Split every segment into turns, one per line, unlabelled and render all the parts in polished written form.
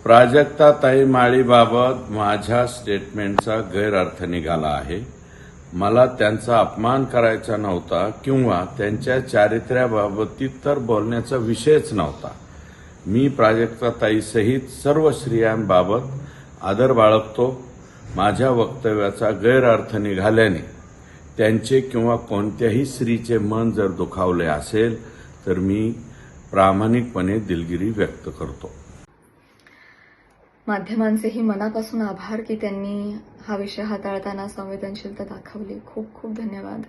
प्राजक्ताताई माळीबाबत माझ्या स्टेटमेंटचा गैरअर्थ निघाला आहे. मला त्यांचा अपमान करायचा नव्हता किंवा त्यांच्या चारित्र्याबाबतीत तर बोलण्याचा विषयच नव्हता. मी प्राजक्ताताईसहित सर्व स्त्रियांबाबत आदर बाळगतो. माझ्या वक्तव्याचा गैरअर्थ निघाल्याने त्यांचे किंवा कोणत्याही स्त्रीचे मन जर दुखावले असेल तर मी प्रामाणिकपणे दिलगिरी व्यक्त करतो.
माध्यमांचेही मनापासून आभार की त्यांनी हा विषय हाताळताना संवेदनशीलता दाखवली. खूप खूप धन्यवाद.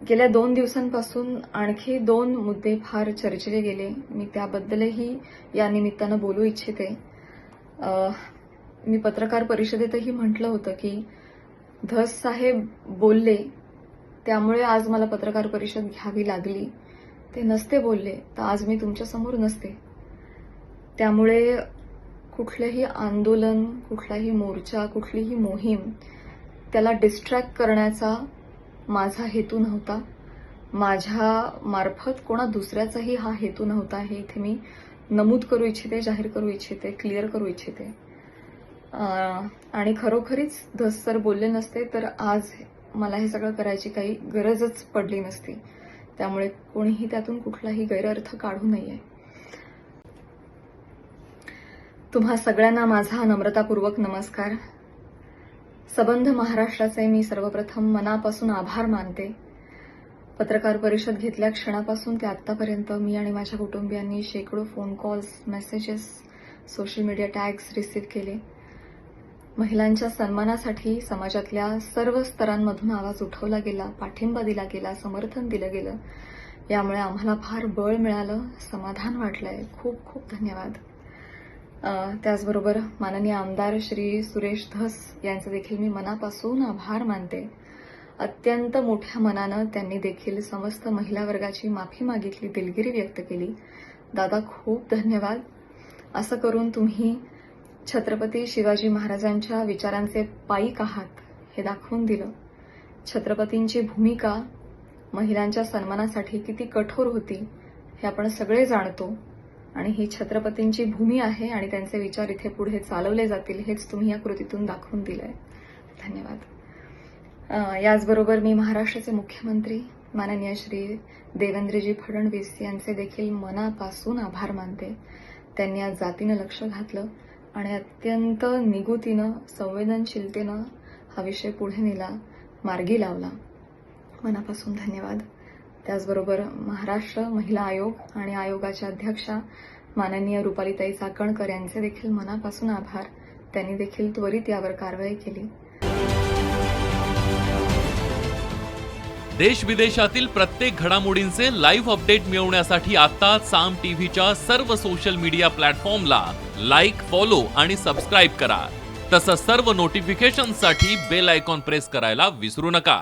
गेल्या 2 दिवसांपासून आणखी 2 मुद्दे फार चर्चिले गेले. मी त्याबद्दलही या निमित्तानं बोलू इच्छिते. मी पत्रकार परिषदेतही म्हटलं होतं की धस साहेब बोलले त्यामुळे आज मला पत्रकार परिषद घ्यावी लागली. ते नसते बोलले तर आज मी तुमच्यासमोर नसते. त्यामुळे कुठलेही आंदोलन, कुठलाही मोर्चा, कुठलीही मोहीम त्याला डिस्ट्रॅक्ट करण्याचा माझा हेतू नव्हता. माझ्या मार्फत कोणा दुसऱ्याचाही हा हेतू नव्हता. हे इथे मी नमूद करू इच्छिते, जाहीर करू इच्छिते, क्लिअर करू इच्छिते. आणि खरोखरीच धस सर बोलले नसते तर आज मला हे सगळं करायची काही गरजच पडली नसती. त्यामुळे कोणीही त्यातून कुठलाही गैरअर्थ काढू नये. तुम्हा सगळ्यांना माझा नम्रतापूर्वक नमस्कार. सबंध महाराष्ट्राचे मी सर्वप्रथम मनापासून आभार मानते. पत्रकार परिषद घेतल्या क्षणापासून ते आतापर्यंत मी आणि माझ्या कुटुंबियांनी शेकडो phone calls, messages, social media tags receive केले. महिलांच्या सन्मानासाठी समाजातल्या सर्व स्तरांमधून आवाज उठवला गेला, पाठिंबा दिला गेला, समर्थन दिलं गेलं. यामुळे आम्हाला फार बळ मिळालं, समाधान वाटलंय. खूप खूप धन्यवाद. त्याचबरोबर माननीय आमदार श्री सुरेश धस यांचे देखील मी मनापासून आभार मानते. अत्यंत मोठ्या मनानं त्यांनी देखील समस्त महिला वर्गाची माफी मागितली, दिलगिरी व्यक्त केली. दादा खूप धन्यवाद. असं करून तुम्ही छत्रपती शिवाजी महाराजांच्या विचारांचे पाईक आहात हे दाखवून दिलं. छत्रपतींची भूमिका महिलांच्या सन्मानासाठी किती कठोर होती हे आपण सगळे जाणतो आणि ही छत्रपतींची भूमी आहे आणि त्यांचे विचार इथे पुढे चालवले जातील हेच तुम्ही या कृतीतून दाखवून दिलंय. धन्यवाद. याचबरोबर मी महाराष्ट्राचे मुख्यमंत्री माननीय श्री देवेंद्रजी फडणवीस यांचे देखील मनापासून आभार मानते. त्यांनी आज जातीनं लक्ष घातलं आणि अत्यंत निगुतीनं, संवेदनशीलतेनं हा विषय पुढे नेला, मार्गी लावला. मनापासून धन्यवाद. त्याचबरोबर महाराष्ट्र महिला आयोग आणि आयोगाच्या अध्यक्षा माननीय रुपालीताई चाकणकर यांचे देखील मनापासून आभार. त्यांनी देखील त्वरित यावर कारवाई केली.
देश विदेशातील प्रत्येक घडामोडींचे लाईव्ह अपडेट मिळवण्यासाठी आता साम टीव्हीच्या सर्व सोशल मीडिया प्लॅटफॉर्मला लाईक, फॉलो आणि सबस्क्राईब करा. तसंच सर्व नोटिफिकेशनसाठी बेल आयकॉन प्रेस करायला विसरू नका.